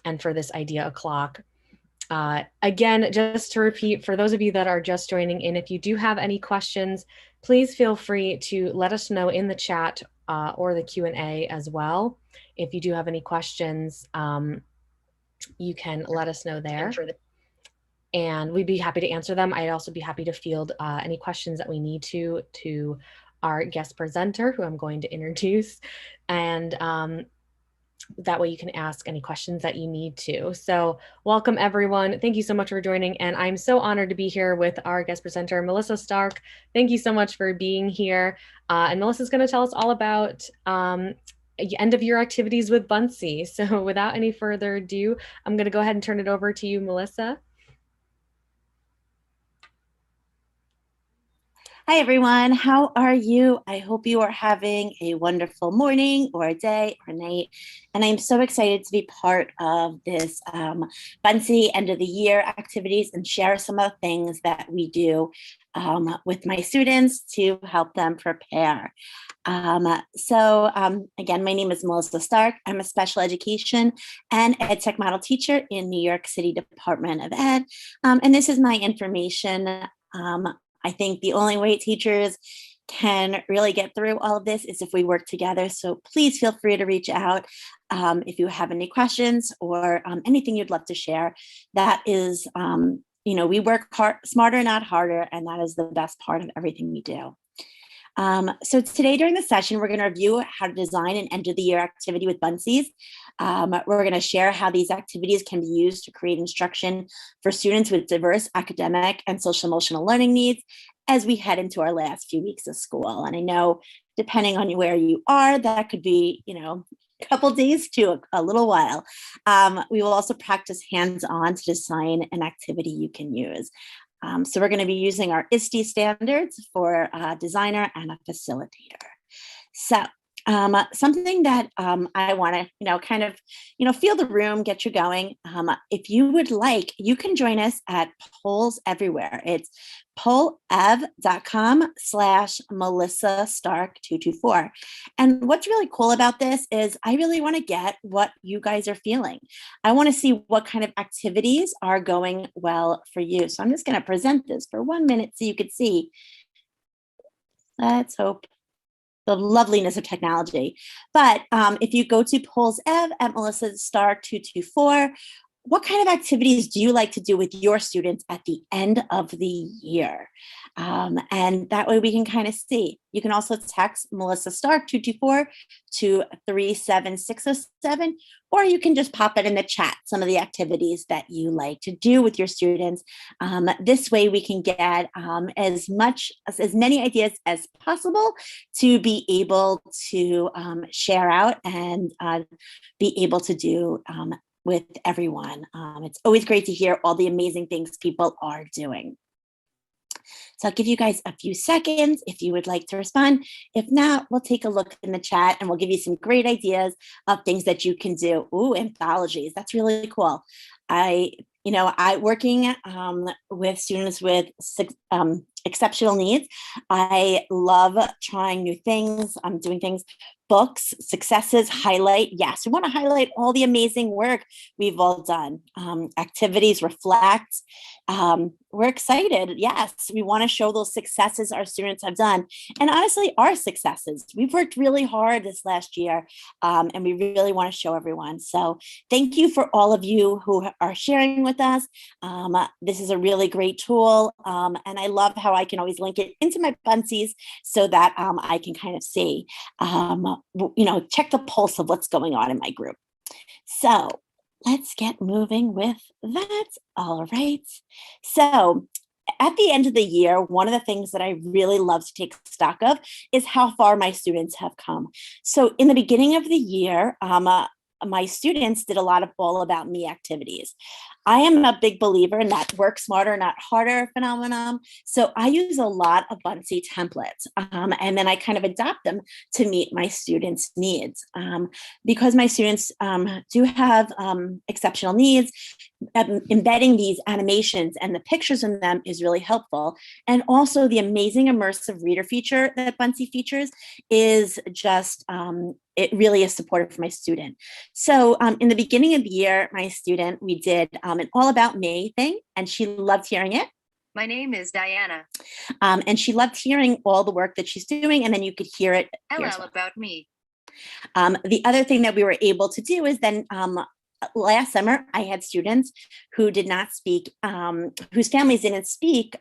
and for this idea o'clock. Again, just to repeat, for those of you that are just joining in, if you do have any questions, please feel free to let us know in the chat or the Q&A as well. If you do have any questions, you can let us know there. And we'd be happy to answer them. I'd also be happy to field any questions that we need to our guest presenter, who I'm going to introduce. And that way you can ask any questions that you need to. So welcome everyone. Thank you so much for joining. And I'm so honored to be here with our guest presenter, Melissa Stark. Thank you so much for being here. And Melissa's going to tell us all about end of year activities with Bunsen. So without any further ado, I'm going to go ahead and turn it over to you, Melissa. Hi, everyone. How are you? I hope you are having a wonderful morning or a day or night. And I'm so excited to be part of this Bunsen end of the year activities and share some of the things that we do with my students to help them prepare. Again, my name is Melissa Stark. I'm a special education and ed tech model teacher in New York City Department of Ed. And this is my information. I think the only way teachers can really get through all of this is if we work together. So please feel free to reach out if you have any questions or anything you'd love to share. That is, we work hard, smarter, not harder, and that is the best part of everything we do. So today during the session, we're going to review how to design an end of the year activity with Bunsen. We're going to share how these activities can be used to create instruction for students with diverse academic and social emotional learning needs as we head into our last few weeks of school. And I know depending on where you are, that could be, a couple days to a little while. We will also practice hands-on to design an activity you can use. So we're going to be using our ISTE standards for a designer and a facilitator. So something that I want to, kind of, feel the room, get you going. If you would like, you can join us at Polls Everywhere. It's pollev.com/Melissa Stark 224. And what's really cool about this is I really want to get what you guys are feeling. I want to see what kind of activities are going well for you. So I'm just going to present this for 1 minute so you could see. Let's hope the loveliness of technology. But if you go to Polls Ev at Melissa Stark 224, what kind of activities do you like to do with your students at the end of the year? And that way we can kind of see. You can also text Melissa Stark 224 to 37607, or you can just pop it in the chat, some of the activities that you like to do with your students. This way we can get as many ideas as possible to be able to share out and be able to do with everyone. It's always great to hear all the amazing things people are doing. So I'll give you guys a few seconds if you would like to respond. If not, we'll take a look in the chat and we'll give you some great ideas of things that you can do. Ooh, anthologies, that's really cool. Working with students with exceptional needs, I love trying new things. I'm doing things, books, successes, highlight. Yes, we want to highlight all the amazing work we've all done. Activities, reflect. We're excited. Yes, we want to show those successes our students have done. And honestly, our successes. We've worked really hard this last year, and we really want to show everyone. So thank you for all of you who are sharing with us. This is a really great tool, and I love how I can always link it into my Bunsies so that I can kind of see, check the pulse of what's going on in my group. So let's get moving with that. All right. So at the end of the year, one of the things that I really love to take stock of is how far my students have come. So in the beginning of the year, my students did a lot of all about me activities. I am a big believer in that work smarter, not harder phenomenon. So I use a lot of Bunsen templates, and then I kind of adopt them to meet my students' needs. Because my students do have exceptional needs, embedding these animations and the pictures in them is really helpful. And also the amazing immersive reader feature that Bunsen features is just, it really is supportive for my student. So in the beginning of the year, my student, we did an All About Me thing, and she loved hearing it. My name is Diana. And she loved hearing all the work that she's doing, and then you could hear it. LL about me. The other thing that we were able to do is then last summer, I had students who did not speak, whose families didn't speak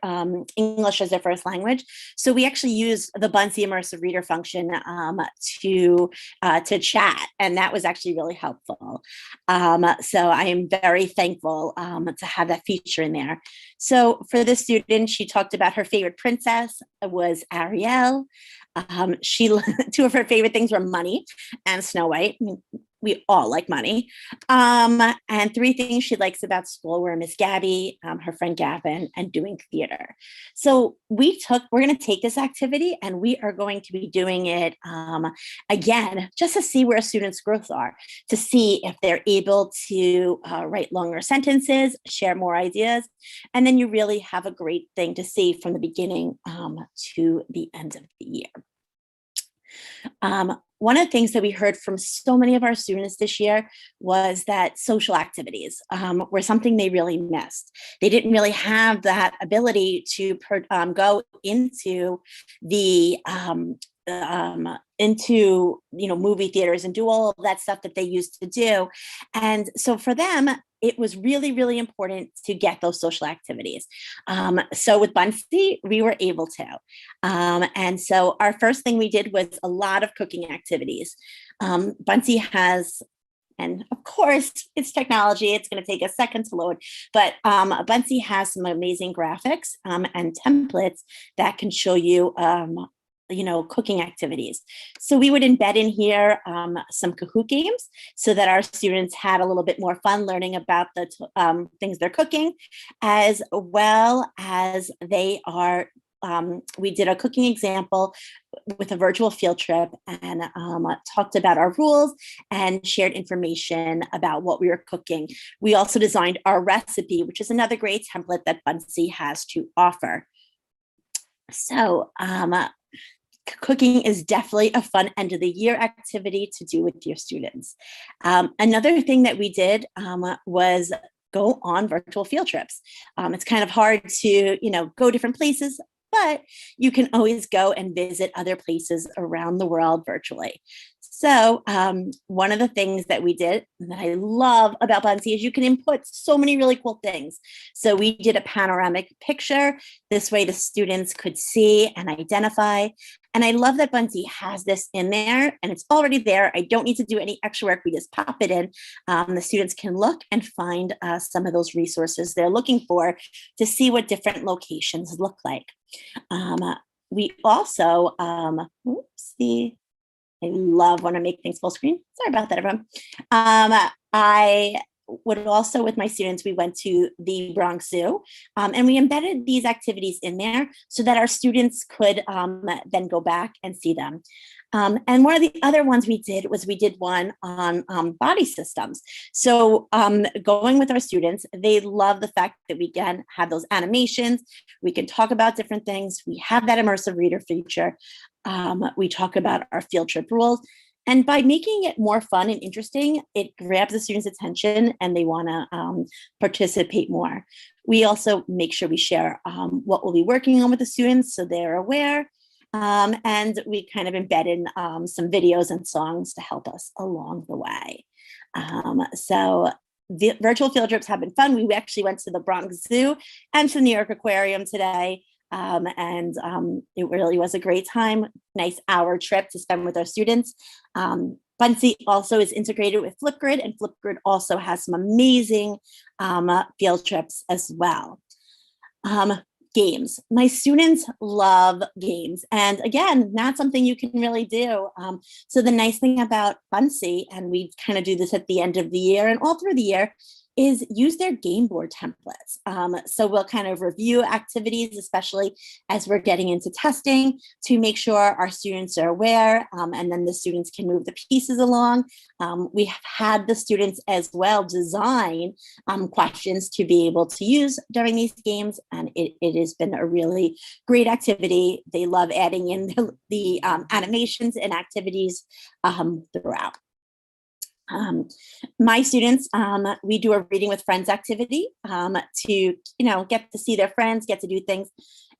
English as their first language. So we actually used the Bunsen immersive reader function to chat, and that was actually really helpful. So I am very thankful to have that feature in there. So for this student, she talked about her favorite princess was Ariel. Two of her favorite things were money and Snow White. We all like money. And 3 things she likes about school were Miss Gabby, her friend Gavin, and doing theater. So we're going to take this activity and we are going to be doing it again, just to see where students' growths are, to see if they're able to write longer sentences, share more ideas, and then you really have a great thing to see from the beginning to the end of the year. One of the things that we heard from so many of our students this year was that social activities were something they really missed. They didn't really have that ability to go into the movie theaters and do all of that stuff that they used to do. And so for them, it was really, really important to get those social activities. So with Bunsen, we were able to. And so our first thing we did was a lot of cooking activities. Bunsen has, and of course, it's technology. It's going to take a second to load, but Bunsen has some amazing graphics and templates that can show you cooking activities. So we would embed in here some Kahoot games so that our students had a little bit more fun learning about the things they're cooking, as well as we did a cooking example with a virtual field trip and talked about our rules and shared information about what we were cooking. We also designed our recipe, which is another great template that Bunsen has to offer. So cooking is definitely a fun end of the year activity to do with your students. Another thing that we did was go on virtual field trips. It's kind of hard to, go different places, but you can always go and visit other places around the world virtually. So one of the things that we did that I love about Bunsen is you can input so many really cool things. So we did a panoramic picture. This way the students could see and identify. And I love that Bunsen has this in there and it's already there. I don't need to do any extra work. We just pop it in. The students can look and find some of those resources they're looking for to see what different locations look like. We also, I love when I make things full screen. Sorry about that, everyone. I would also, with my students, we went to the Bronx Zoo and we embedded these activities in there so that our students could then go back and see them. And one of the other ones we did was we did one on body systems. So going with our students, they love the fact that we can have those animations. We can talk about different things. We have that immersive reader feature. We talk about our field trip rules. And by making it more fun and interesting, it grabs the students' attention and they want to participate more. We also make sure we share what we'll be working on with the students so they're aware. And we kind of embed in some videos and songs to help us along the way. So the virtual field trips have been fun. We actually went to the Bronx Zoo and to the New York Aquarium today. And it really was a great time, nice hour trip to spend with our students. Bunsen also is integrated with Flipgrid, and Flipgrid also has some amazing field trips as well. Games. My students love games. And again, not something you can really do. So the nice thing about Bunsen, and we kind of do this at the end of the year and all through the year, is use their game board templates. So we'll kind of review activities, especially as we're getting into testing, to make sure our students are aware, and then the students can move the pieces along. We have had the students as well design questions to be able to use during these games, and it has been a really great activity. They love adding in the animations and activities throughout. My students, we do a reading with friends activity to, get to see their friends, get to do things.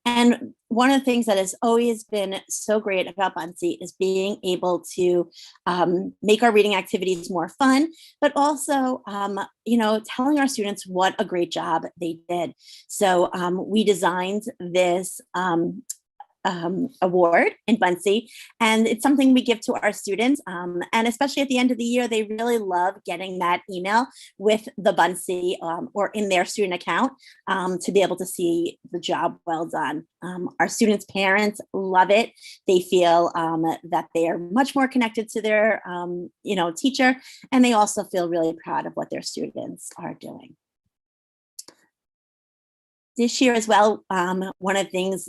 And one of the things that has always been so great about Bunsen is being able to make our reading activities more fun, but also, telling our students what a great job they did. So we designed this award in Bunsen, and it's something we give to our students, and especially at the end of the year, they really love getting that email with the Bunsen or in their student account to be able to see the job well done. Our students' parents love it. They feel that they are much more connected to their teacher, and they also feel really proud of what their students are doing. This year as well, one of the things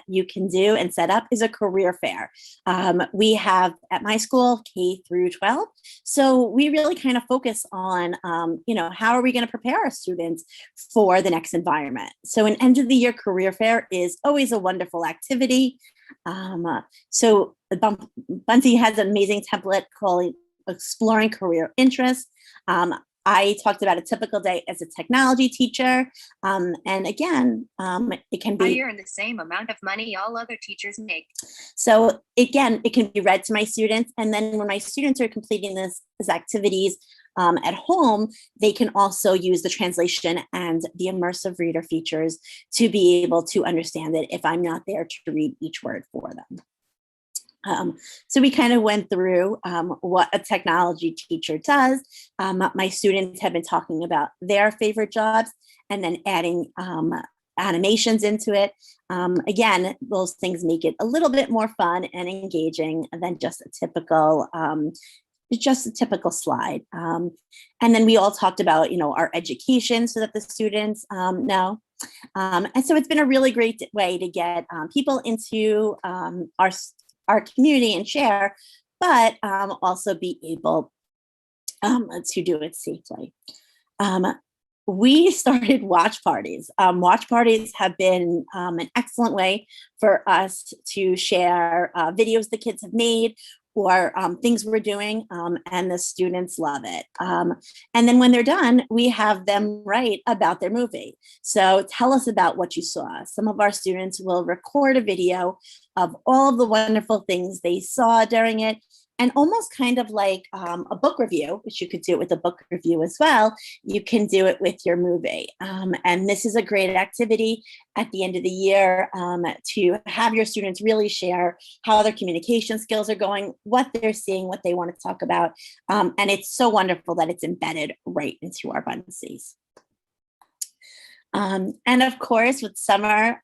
you can do and set up is a career fair. We have at my school K through 12. So we really kind of focus on, how are we going to prepare our students for the next environment? So an end of the year career fair is always a wonderful activity. So Bunsen has an amazing template called Exploring Career Interests. I talked about a typical day as a technology teacher. And again, it can be— I earn the same amount of money all other teachers make. So again, it can be read to my students. And then when my students are completing these activities at home, they can also use the translation and the immersive reader features to be able to understand it if I'm not there to read each word for them. So we kind of went through what a technology teacher does. My students have been talking about their favorite jobs and then adding animations into it. Again, those things make it a little bit more fun and engaging than just a typical slide. And then we all talked about, our education so that the students know. And so it's been a really great way to get people into our community and share, but also be able to do it safely. We started watch parties. Watch parties have been an excellent way for us to share videos the kids have made or things we're doing, and the students love it. And then when they're done, we have them write about their movie. So tell us about what you saw. Some of our students will record a video of all of the wonderful things they saw during it, and almost kind of like a book review, which you could do it with a book review as well. You can do it with your movie. And this is a great activity at the end of the year to have your students really share how their communication skills are going, what they're seeing, what they want to talk about. And it's so wonderful that it's embedded right into our Bunsen's. And of course, with summer,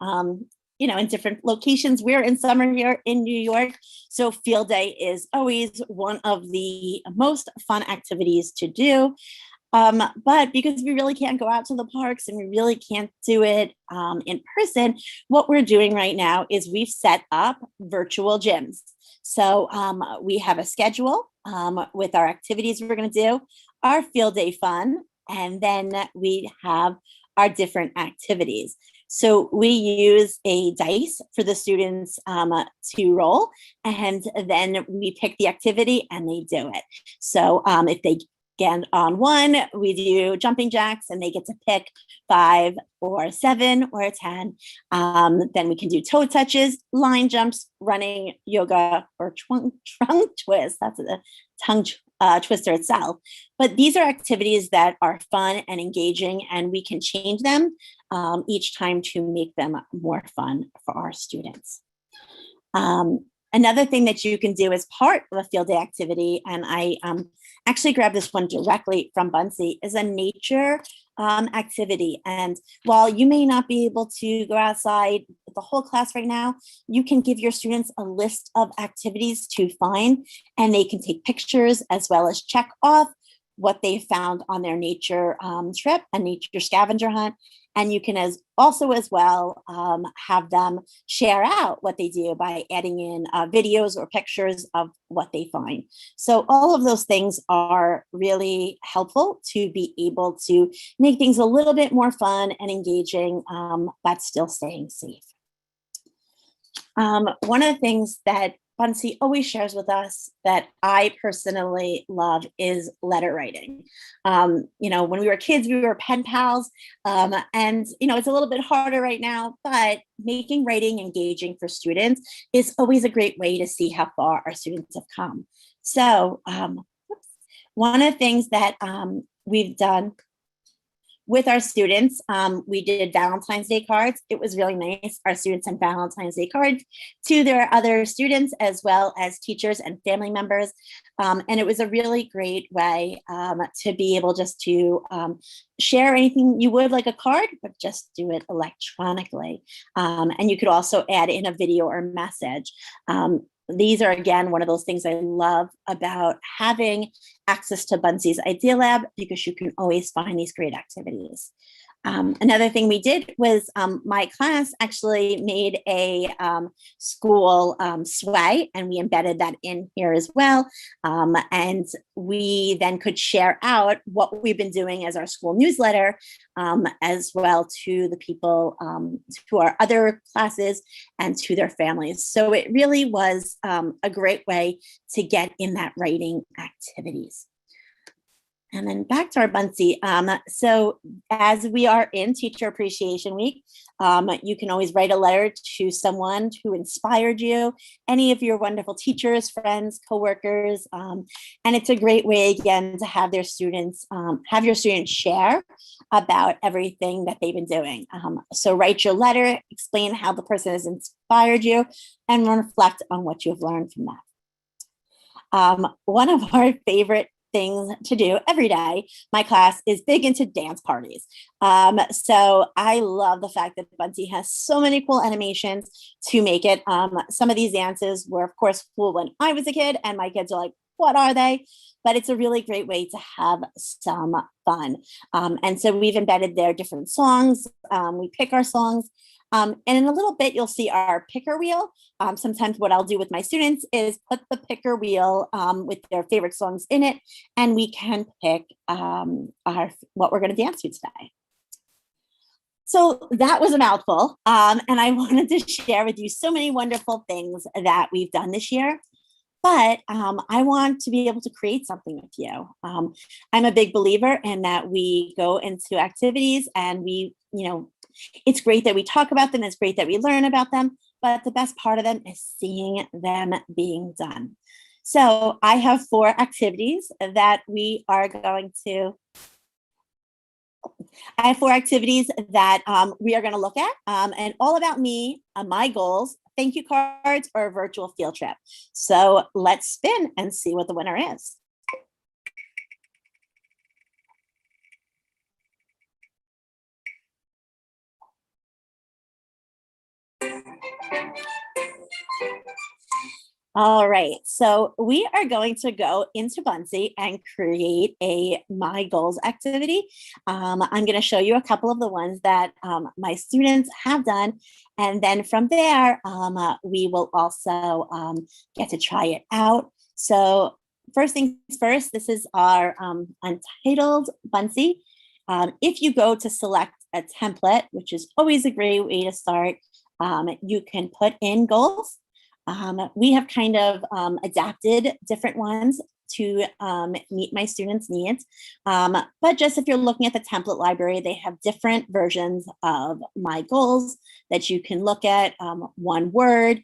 in different locations. We're in summer here in New York, so field day is always one of the most fun activities to do. But because we really can't go out to the parks and we really can't do it in person, what we're doing right now is we've set up virtual gyms. So we have a schedule with our activities we're going to do, our field day fun, and then we have our different activities. So we use a dice for the students to roll, and then we pick the activity and they do it. So if they get on one, we do jumping jacks and they get to pick 5 or 7 or 10. Then we can do toe touches, line jumps, running, yoga, or tongue twist. That's a tongue twister itself. But these are activities that are fun and engaging, and we can change them each time to make them more fun for our students. Another thing that you can do as part of a field day activity, and I actually grabbed this one directly from Bunsen, is a nature activity. And while you may not be able to go outside with the whole class right now, you can give your students a list of activities to find, and they can take pictures as well as check off what they found on their nature trip, a nature scavenger hunt. And you can also as well have them share out what they do by adding in videos or pictures of what they find. So all of those things are really helpful to be able to make things a little bit more fun and engaging, but still staying safe. One of the things that Bunsen always shares with us that I personally love is letter writing. When we were kids, we were pen pals, and it's a little bit harder right now, but making writing engaging for students is always a great way to see how far our students have come. So one of the things that we've done with our students, we did Valentine's Day cards. It was really nice. Our students sent Valentine's Day cards to their other students as well as teachers and family members. And it was a really great way to be able just to share anything you would like a card, but just do it electronically. And you could also add in a video or message. These are, again, one of those things I love about having access to Bunsen's Idea Lab, because you can always find these great activities. Another thing we did was my class actually made a school sway, and we embedded that in here as well. And we then could share out what we've been doing as our school newsletter, as well to the people, to our other classes and to their families. So it really was a great way to get in that writing activities. And then back to our Bunsen. So as we are in Teacher Appreciation Week, you can always write a letter to someone who inspired you, any of your wonderful teachers, friends, coworkers. And it's a great way, again, to have their students, have your students share about everything that they've been doing. So write your letter, explain how the person has inspired you, and reflect on what you've learned from that. One of our favorite things to do every day, my class is big into dance parties. So I love the fact that Bunsen has so many cool animations to make it. Some of these dances were, of course, cool when I was a kid, and my kids are like, what are they? But it's a really great way to have some fun. And so we've embedded their different songs. We pick our songs. And in a little bit, you'll see our picker wheel. Sometimes what I'll do with my students is put the picker wheel with their favorite songs in it, and we can pick what we're going to dance to today. So that was a mouthful, and I wanted to share with you so many wonderful things that we've done this year. But I want to be able to create something with you. I'm a big believer in that we go into activities and it's great that we talk about them. It's great that we learn about them. But the best part of them is seeing them being done. So I have 4 activities that we are going to. I have 4 activities that we are going to look at, and all about me, my goals, thank you cards, or a virtual field trip. So let's spin and see what the winner is. All right, so we are going to go into Bunsen and create a My Goals activity. I'm going to show you a couple of the ones that my students have done. And then from there, we will also get to try it out. So first things first, this is our Untitled Bunsen. If you go to select a template, which is always a great way to start, you can put in goals. We have kind of adapted different ones to meet my students' needs. But just if you're looking at the template library, they have different versions of My Goals that you can look at. One word,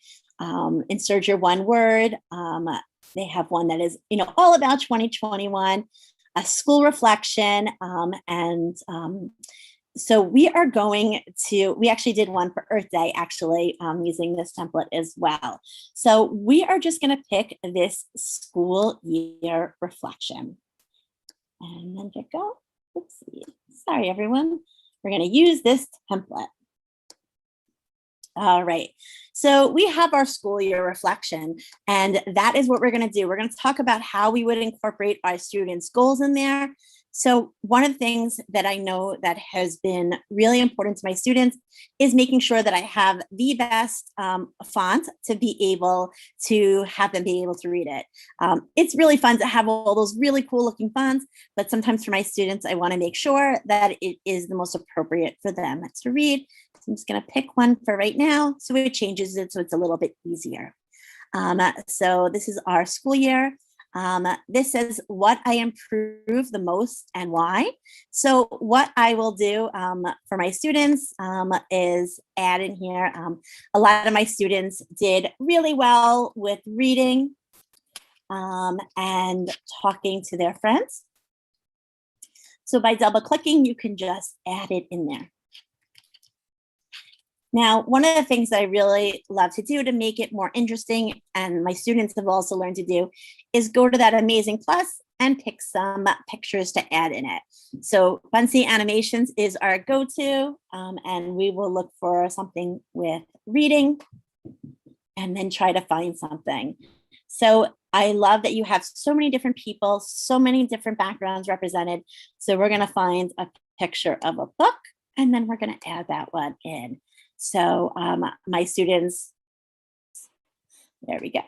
insert your one word. They have one that is, all about 2021, a school reflection, and so we actually did one for Earth Day, actually, using this template as well. So we are just going to pick this school year reflection. And then hit go. Oopsie. Sorry, everyone. We're going to use this template. All right. So we have our school year reflection, and that is what we're going to do. We're going to talk about how we would incorporate our students' goals in there. So one of the things that I know that has been really important to my students is making sure that I have the best font to be able to have them be able to read it. It's really fun to have all those really cool looking fonts, but sometimes for my students, I want to make sure that it is the most appropriate for them to read. I'm just going to pick one for right now. So it changes it so it's a little bit easier. So this is our school year. This is what I improve the most and why. So what I will do for my students is add in here. A lot of my students did really well with reading and talking to their friends. So by double clicking, you can just add it in there. Now, one of the things that I really love to do to make it more interesting, and my students have also learned to do, is go to that Amazing Plus and pick some pictures to add in it. So Bunsen Animations is our go-to, and we will look for something with reading and then try to find something. So I love that you have so many different people, so many different backgrounds represented. So we're going to find a picture of a book, and then we're going to add that one in. So my students, there we go.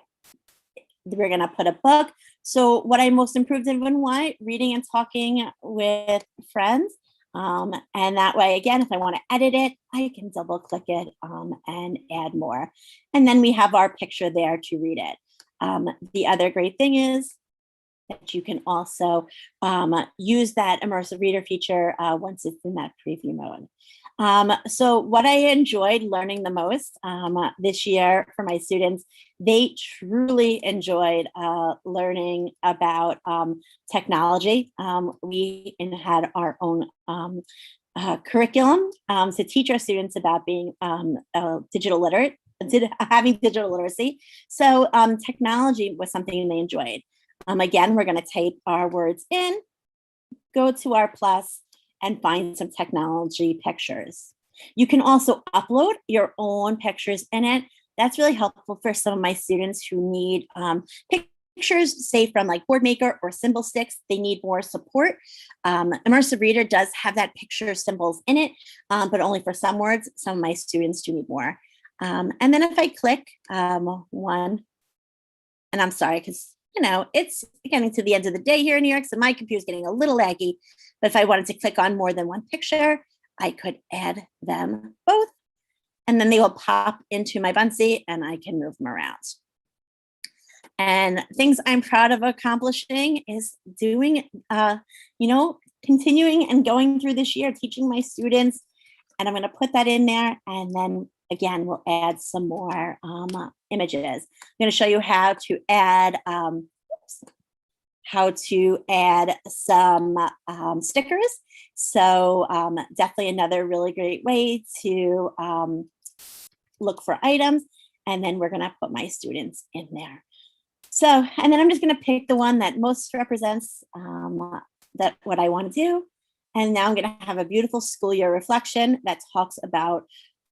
We're going to put a book. So what I most improved in and why, reading and talking with friends. And that way, again, if I want to edit it, I can double click it and add more. And then we have our picture there to read it. The other great thing is that you can also use that immersive reader feature once it's in that preview mode. So what I enjoyed learning the most this year for my students, they truly enjoyed learning about technology. We had our own curriculum to teach our students about being digital literate, having digital literacy. So technology was something they enjoyed. Again, we're going to type our words in, go to our plus, and find some technology pictures. You can also upload your own pictures in it. That's really helpful for some of my students who need pictures, say from like Boardmaker or Symbol Sticks. They need more support. Immersive Reader does have that picture symbols in it, but only for some words. Some of my students do need more. And then if I click one, and I'm sorry, because it's getting to the end of the day here in New York, so my computer's getting a little laggy. But if I wanted to click on more than one picture, I could add them both, and then they will pop into my Bunsen, and I can move them around. And things I'm proud of accomplishing is doing, continuing and going through this year, teaching my students, and I'm going to put that in there, and then again, we'll add some more images. I'm going to show you how to add some stickers. So definitely another really great way to look for items. And then we're going to put my students in there. So, and then I'm just going to pick the one that most represents that what I want to do. And now I'm going to have a beautiful school year reflection that talks about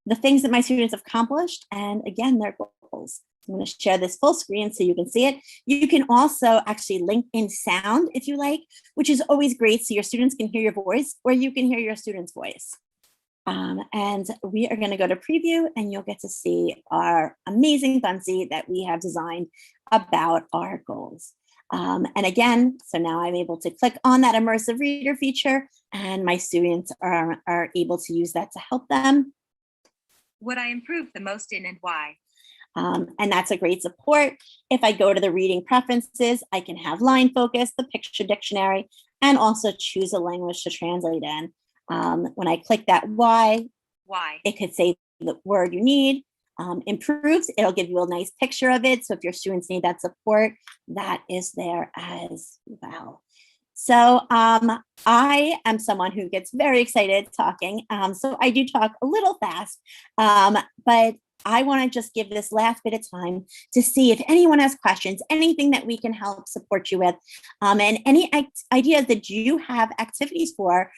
the things that my students have accomplished, and again, their goals. I'm going to share this full screen so you can see it. You can also actually link in sound if you like, which is always great, so your students can hear your voice or you can hear your student's voice. And we are going to go to preview, and you'll get to see our amazing Bunsen that we have designed about our goals. And again, so now I'm able to click on that immersive reader feature, and my students are able to use that to help them. What I improve the most in and why. And that's a great support. If I go to the reading preferences, I can have line focus, the picture dictionary, and also choose a language to translate in. When I click that why, it could say the word you need. Improves, it'll give you a nice picture of it. So if your students need that support, that is there as well. So I am someone who gets very excited talking. So I do talk a little fast, but I want to just give this last bit of time to see if anyone has questions, anything that we can help support you with, and any ideas that you have activities for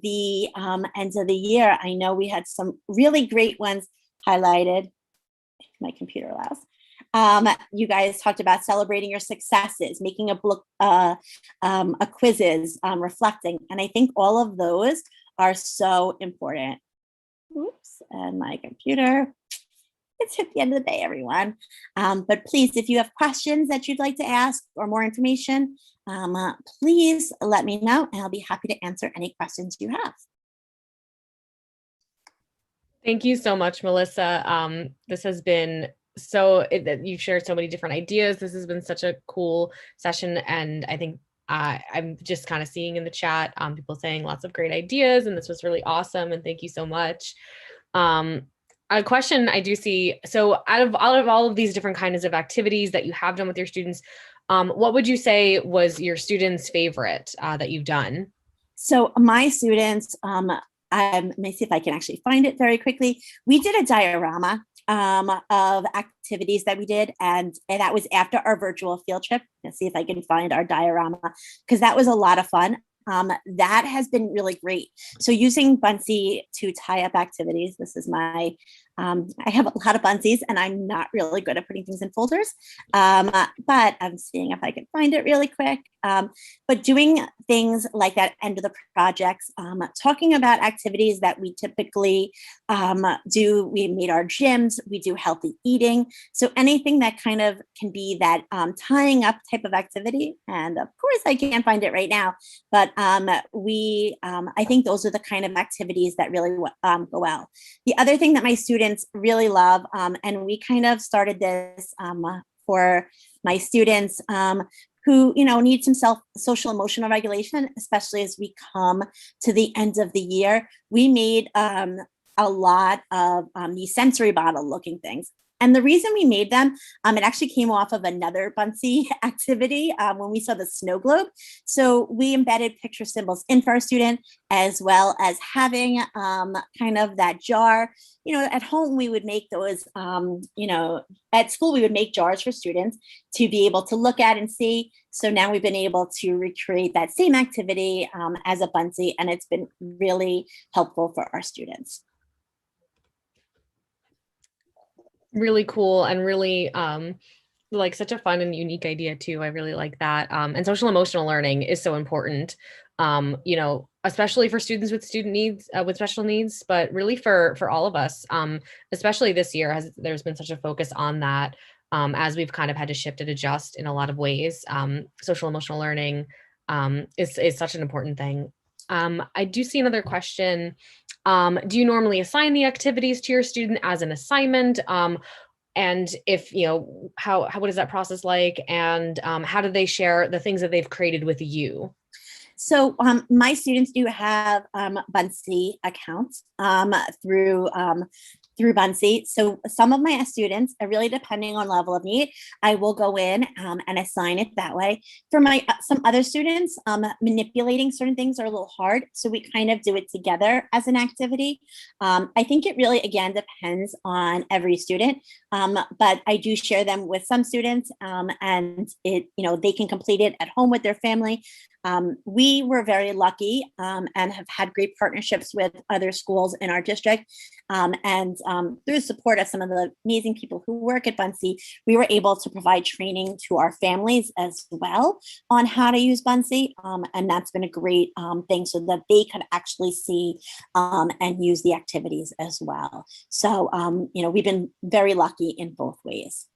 the end of the year. I know we had some really great ones highlighted, if my computer allows. You guys talked about celebrating your successes, making a book, a quizzes, reflecting, and I think all of those are so important. Oops, and my computer. It's at the end of the day, everyone. But please, if you have questions that you'd like to ask or more information, please let me know, and I'll be happy to answer any questions you have. Thank you so much, Melissa. This has been you've shared so many different ideas. This has been such a cool session. And I think I'm just kind of seeing in the chat, people saying lots of great ideas, and this was really awesome. And thank you so much. A question I do see, so out of all of these different kinds of activities that you have done with your students, what would you say was your students' favorite that you've done? So my students, let me see if I can actually find it very quickly. We did a diorama of activities that we did, and that was after our virtual field trip. Let's see if I can find our diorama, because that was a lot of fun. That has been really great. So using Bunsen to tie up activities, this is my, I have a lot of Bunsies and I'm not really good at putting things in folders, but I'm seeing if I can find it really quick. But doing things like that end of the projects, talking about activities that we typically do. We made our gyms, we do healthy eating. So anything that kind of can be that tying up type of activity. And of course I can't find it right now, but I think those are the kind of activities that really go well. The other thing that my students really love, and we kind of started this for my students who need some social emotional regulation, especially as we come to the end of the year. We made a lot of these sensory bottle looking things. And the reason we made them, it actually came off of another Bunsen activity when we saw the snow globe. So we embedded picture symbols in for our student, as well as having kind of that jar. At home we would make those, at school we would make jars for students to be able to look at and see. So now we've been able to recreate that same activity as a Bunsen, and it's been really helpful for our students. Really cool, and really like such a fun and unique idea too. I really like that. And social emotional learning is so important, especially for students with special needs, but really for all of us, especially this year there's been such a focus on that, as we've kind of had to shift and adjust in a lot of ways. Social emotional learning is such an important thing. I do see another question. Do you normally assign the activities to your student as an assignment? And if, what is that process like? And how do they share the things that they've created with you? So my students do have Bunsen accounts through Bunsen. So some of my students, really depending on level of need, I will go in and assign it that way. For some other students, manipulating certain things are a little hard. So we kind of do it together as an activity. I think it really, again, depends on every student. But I do share them with some students, and they can complete it at home with their family. We were very lucky and have had great partnerships with other schools in our district. And through the support of some of the amazing people who work at Bunsen, we were able to provide training to our families as well on how to use Bunsen. And that's been a great thing, so that they could actually see and use the activities as well. So, we've been very lucky in both ways.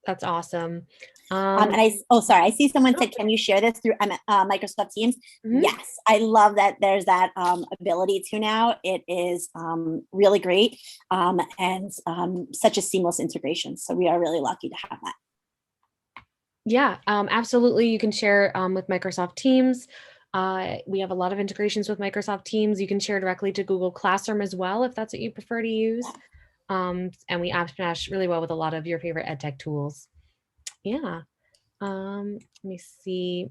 That's awesome. And I see someone said, can you share this through Microsoft Teams? Mm-hmm. Yes, I love that there's that ability to now. It is really great and such a seamless integration. So we are really lucky to have that. Yeah, absolutely. You can share with Microsoft Teams. We have a lot of integrations with Microsoft Teams. You can share directly to Google Classroom as well, if that's what you prefer to use. And we mesh really well with a lot of your favorite EdTech tools. Yeah. Let me see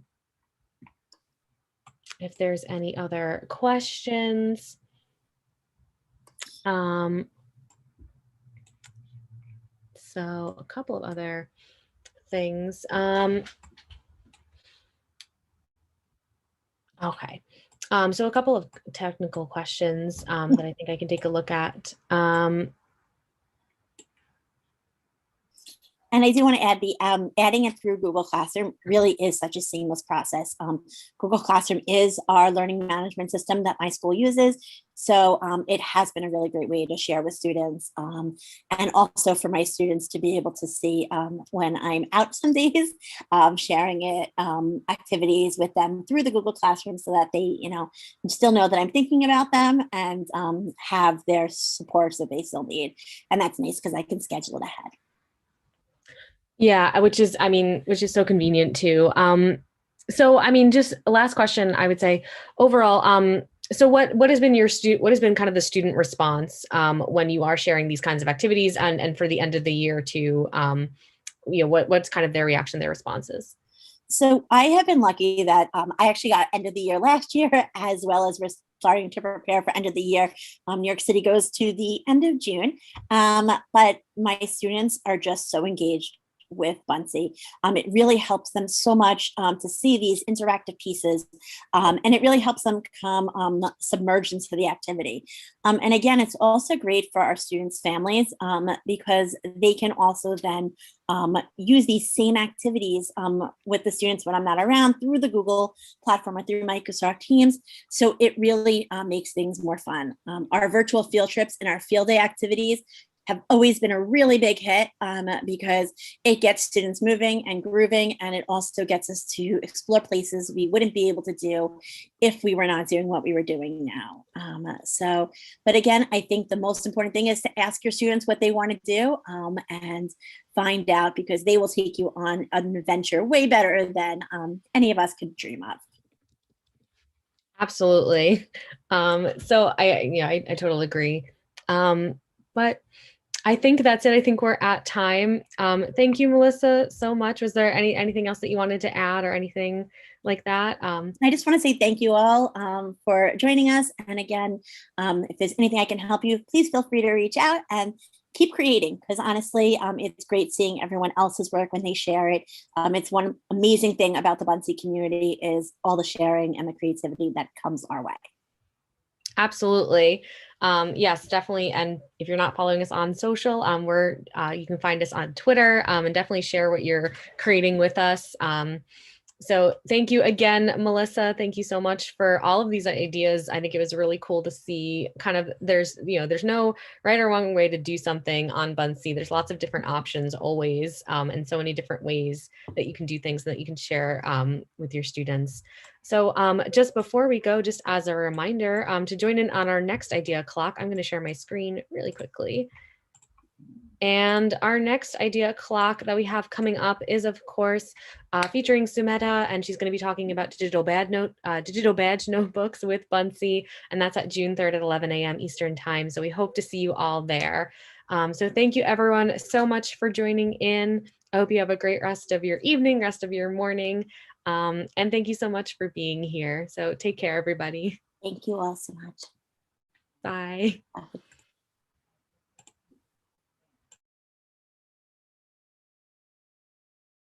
if there's any other questions. So a couple of other things. Okay. So a couple of technical questions that I think I can take a look at. And I do want to add the adding it through Google Classroom really is such a seamless process. Google Classroom is our learning management system that my school uses. So it has been a really great way to share with students, and also for my students to be able to see when I'm out some days, sharing it, activities with them through the Google Classroom so that they, still know that I'm thinking about them and have their supports that they still need. And that's nice because I can schedule it ahead. Yeah, which is so convenient too. So just last question, I would say overall, so what has been what has been kind of the student response when you are sharing these kinds of activities and for the end of the year to what's kind of their reaction, their responses? So I have been lucky that I actually got end of the year last year, as well as we're starting to prepare for end of the year. New York City goes to the end of June, but my students are just so engaged with Bunsey. It really helps them so much to see these interactive pieces, and it really helps them come submerged into the activity. And again, it's also great for our students' families because they can also then use these same activities with the students when I'm not around through the Google platform or through Microsoft Teams. So it really makes things more fun. Our virtual field trips and our field day activities have always been a really big hit because it gets students moving and grooving, and it also gets us to explore places we wouldn't be able to do if we were not doing what we were doing now. But again, I think the most important thing is to ask your students what they want to do and find out, because they will take you on an adventure way better than any of us could dream of. Absolutely. So I totally agree. But I think that's it. I think we're at time. Thank you, Melissa, so much. Was there anything else that you wanted to add or anything like that? I just want to say thank you all for joining us. And again, if there's anything I can help you, please feel free to reach out and keep creating, because honestly, it's great seeing everyone else's work when they share it. It's one amazing thing about the Bunsey community is all the sharing and the creativity that comes our way. Absolutely. Yes, definitely. And if you're not following us on social, you can find us on Twitter and definitely share what you're creating with us. So thank you again, Melissa. Thank you so much for all of these ideas. I think it was really cool to see kind of there's no right or wrong way to do something on Bunsey. There's lots of different options always, and so many different ways that you can do things that you can share with your students. So just before we go, just as a reminder, to join in on our next idea clock, I'm going to share my screen really quickly. And our next idea clock that we have coming up is, of course, featuring Sumeta, and she's going to be talking about digital badge notebooks with Bunsey, and that's at June 3rd at 11 a.m. Eastern time. So we hope to see you all there. So thank you, everyone, so much for joining in. I hope you have a great rest of your evening, rest of your morning, and thank you so much for being here. So take care, everybody. Thank you all so much. Bye. Bye.